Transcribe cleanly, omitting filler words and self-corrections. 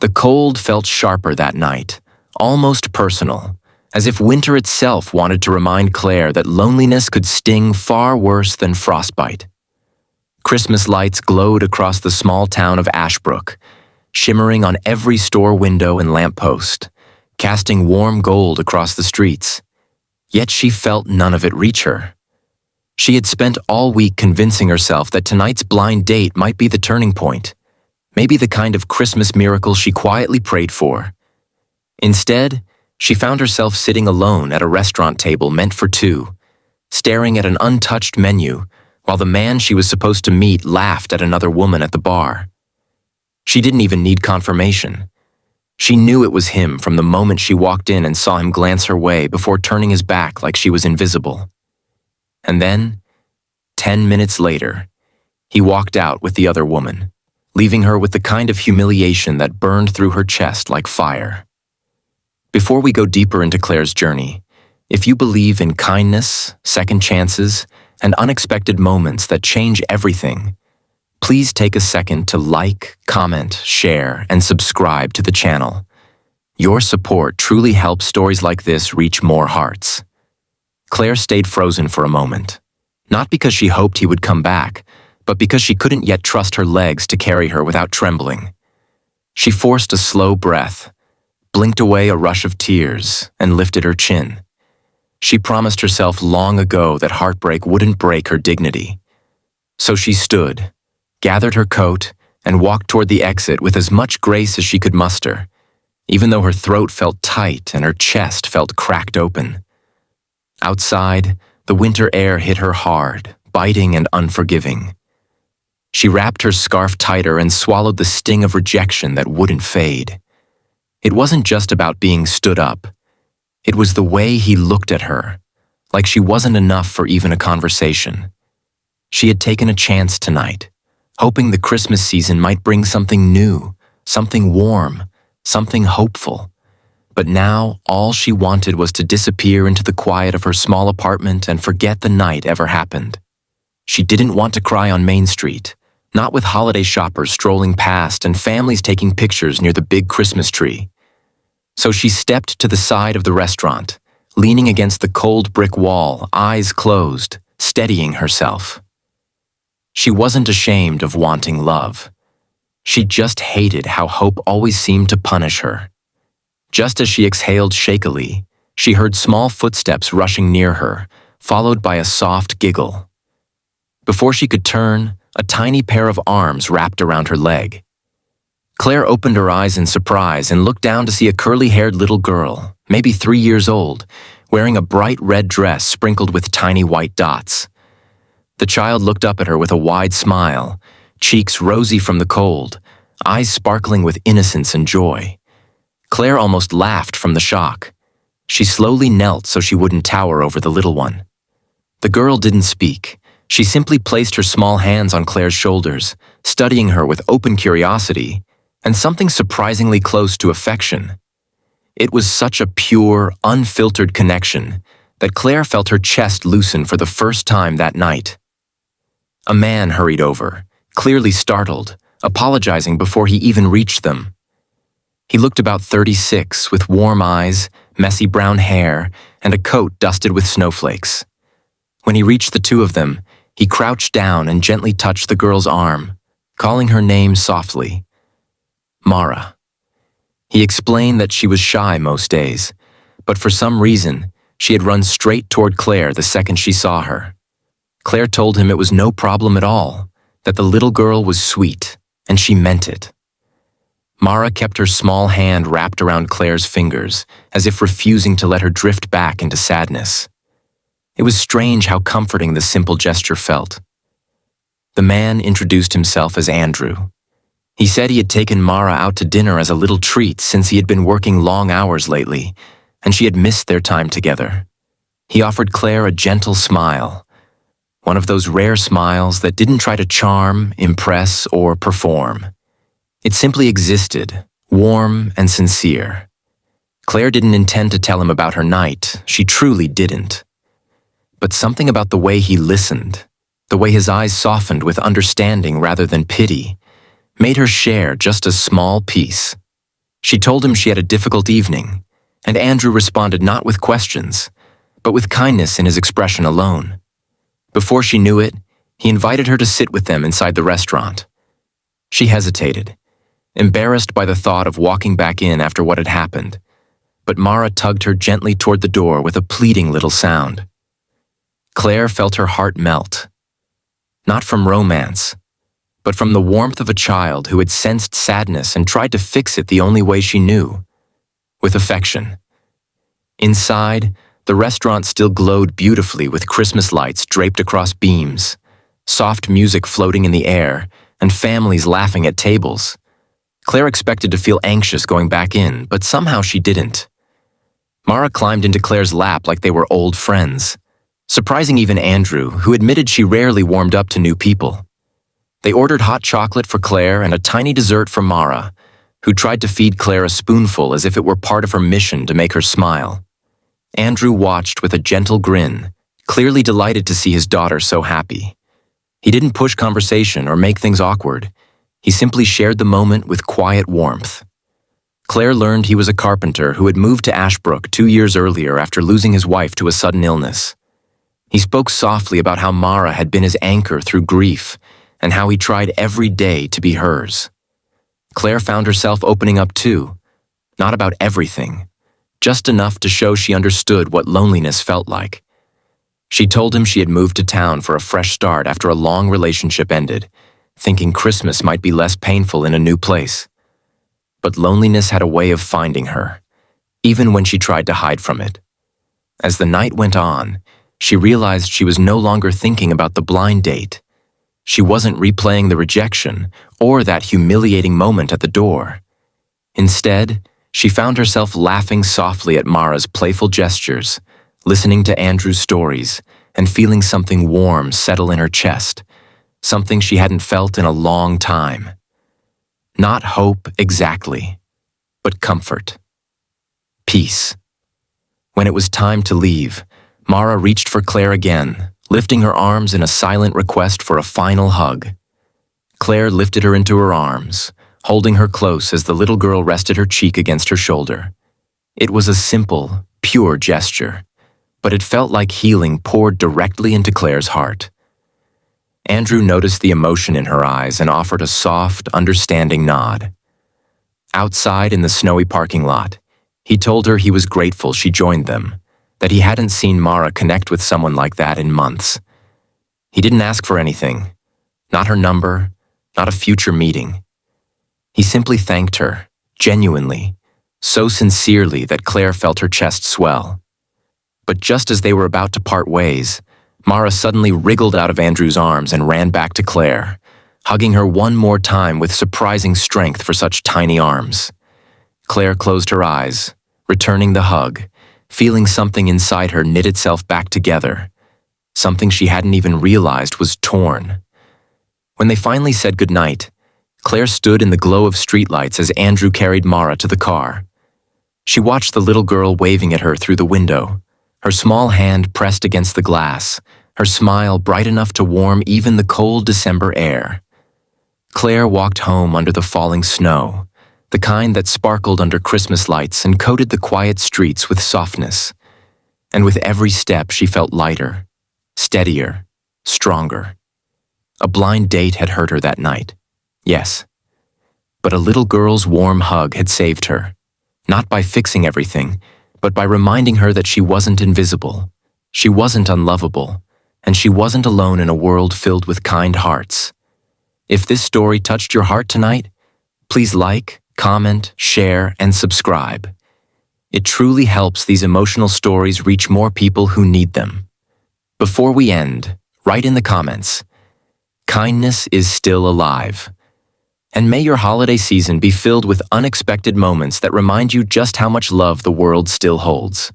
The cold felt sharper that night, almost personal, as if winter itself wanted to remind Claire that loneliness could sting far worse than frostbite. Christmas lights glowed across the small town of Ashbrook, shimmering on every store window and lamppost, casting warm gold across the streets. Yet she felt none of it reach her. She had spent all week convincing herself that tonight's blind date might be the turning point, maybe the kind of Christmas miracle she quietly prayed for. Instead, she found herself sitting alone at a restaurant table meant for two, staring at an untouched menu while the man she was supposed to meet laughed at another woman at the bar. She didn't even need confirmation. She knew it was him from the moment she walked in and saw him glance her way before turning his back like she was invisible. And then, 10 minutes later, he walked out with the other woman, leaving her with the kind of humiliation that burned through her chest like fire. Before we go deeper into Claire's journey, if you believe in kindness, second chances, and unexpected moments that change everything, please take a second to like, comment, share, and subscribe to the channel. Your support truly helps stories like this reach more hearts. Claire stayed frozen for a moment, not because she hoped he would come back, but because she couldn't yet trust her legs to carry her without trembling. She forced a slow breath, blinked away a rush of tears, and lifted her chin. She promised herself long ago that heartbreak wouldn't break her dignity. So she stood, gathered her coat, and walked toward the exit with as much grace as she could muster, even though her throat felt tight and her chest felt cracked open. Outside, the winter air hit her hard, biting and unforgiving. She wrapped her scarf tighter and swallowed the sting of rejection that wouldn't fade. It wasn't just about being stood up. It was the way he looked at her, like she wasn't enough for even a conversation. She had taken a chance tonight, hoping the Christmas season might bring something new, something warm, something hopeful. But now all she wanted was to disappear into the quiet of her small apartment and forget the night ever happened. She didn't want to cry on Main Street, not with holiday shoppers strolling past and families taking pictures near the big Christmas tree. So she stepped to the side of the restaurant, leaning against the cold brick wall, eyes closed, steadying herself. She wasn't ashamed of wanting love. She just hated how hope always seemed to punish her. Just as she exhaled shakily, she heard small footsteps rushing near her, followed by a soft giggle. Before she could turn, a tiny pair of arms wrapped around her leg. Claire opened her eyes in surprise and looked down to see a curly-haired little girl, maybe 3 years old, wearing a bright red dress sprinkled with tiny white dots. The child looked up at her with a wide smile, cheeks rosy from the cold, eyes sparkling with innocence and joy. Claire almost laughed from the shock. She slowly knelt so she wouldn't tower over the little one. The girl didn't speak. She simply placed her small hands on Claire's shoulders, studying her with open curiosity and something surprisingly close to affection. It was such a pure, unfiltered connection that Claire felt her chest loosen for the first time that night. A man hurried over, clearly startled, apologizing before he even reached them. He looked about 36, with warm eyes, messy brown hair, and a coat dusted with snowflakes. When he reached the two of them, he crouched down and gently touched the girl's arm, calling her name softly. Mara. He explained that she was shy most days, but for some reason, she had run straight toward Claire the second she saw her. Claire told him it was no problem at all, that the little girl was sweet, and she meant it. Mara kept her small hand wrapped around Claire's fingers, as if refusing to let her drift back into sadness. It was strange how comforting the simple gesture felt. The man introduced himself as Andrew. He said he had taken Mara out to dinner as a little treat since he had been working long hours lately, and she had missed their time together. He offered Claire a gentle smile, one of those rare smiles that didn't try to charm, impress, or perform. It simply existed, warm and sincere. Claire didn't intend to tell him about her night. She truly didn't. But something about the way he listened, the way his eyes softened with understanding rather than pity, made her share just a small piece. She told him she had a difficult evening, and Andrew responded not with questions, but with kindness in his expression alone. Before she knew it, he invited her to sit with them inside the restaurant. She hesitated, embarrassed by the thought of walking back in after what had happened, but Mara tugged her gently toward the door with a pleading little sound. Claire felt her heart melt, not from romance, but from the warmth of a child who had sensed sadness and tried to fix it the only way she knew, with affection. Inside, the restaurant still glowed beautifully with Christmas lights draped across beams, soft music floating in the air, and families laughing at tables. Claire expected to feel anxious going back in, but somehow she didn't. Mara climbed into Claire's lap like they were old friends, surprising even Andrew, who admitted she rarely warmed up to new people. They ordered hot chocolate for Claire and a tiny dessert for Mara, who tried to feed Claire a spoonful as if it were part of her mission to make her smile. Andrew watched with a gentle grin, clearly delighted to see his daughter so happy. He didn't push conversation or make things awkward. He simply shared the moment with quiet warmth. Claire learned he was a carpenter who had moved to Ashbrook 2 years earlier after losing his wife to a sudden illness. He spoke softly about how Mara had been his anchor through grief and how he tried every day to be hers. Claire found herself opening up too, not about everything, just enough to show she understood what loneliness felt like. She told him she had moved to town for a fresh start after a long relationship ended, thinking Christmas might be less painful in a new place. But loneliness had a way of finding her, even when she tried to hide from it. As the night went on, she realized she was no longer thinking about the blind date. She wasn't replaying the rejection or that humiliating moment at the door. Instead, she found herself laughing softly at Mara's playful gestures, listening to Andrew's stories, and feeling something warm settle in her chest, something she hadn't felt in a long time. Not hope exactly, but comfort. Peace. When it was time to leave, Mara reached for Claire again, lifting her arms in a silent request for a final hug. Claire lifted her into her arms, holding her close as the little girl rested her cheek against her shoulder. It was a simple, pure gesture, but it felt like healing poured directly into Claire's heart. Andrew noticed the emotion in her eyes and offered a soft, understanding nod. Outside in the snowy parking lot, he told her he was grateful she joined them, that he hadn't seen Mara connect with someone like that in months. He didn't ask for anything, not her number, not a future meeting. He simply thanked her, genuinely, so sincerely that Claire felt her chest swell. But just as they were about to part ways, Mara suddenly wriggled out of Andrew's arms and ran back to Claire, hugging her one more time with surprising strength for such tiny arms. Claire closed her eyes, returning the hug, feeling something inside her knit itself back together, something she hadn't even realized was torn. When they finally said goodnight, Claire stood in the glow of streetlights as Andrew carried Mara to the car. She watched the little girl waving at her through the window, her small hand pressed against the glass, her smile bright enough to warm even the cold December air. Claire walked home under the falling snow, the kind that sparkled under Christmas lights and coated the quiet streets with softness. And with every step she felt lighter, steadier, stronger. A blind date had hurt her that night, yes. But a little girl's warm hug had saved her, not by fixing everything, but by reminding her that she wasn't invisible, she wasn't unlovable, and she wasn't alone in a world filled with kind hearts. If this story touched your heart tonight, please like, comment, share, and subscribe. It truly helps these emotional stories reach more people who need them. Before we end, write in the comments, kindness is still alive. And may your holiday season be filled with unexpected moments that remind you just how much love the world still holds.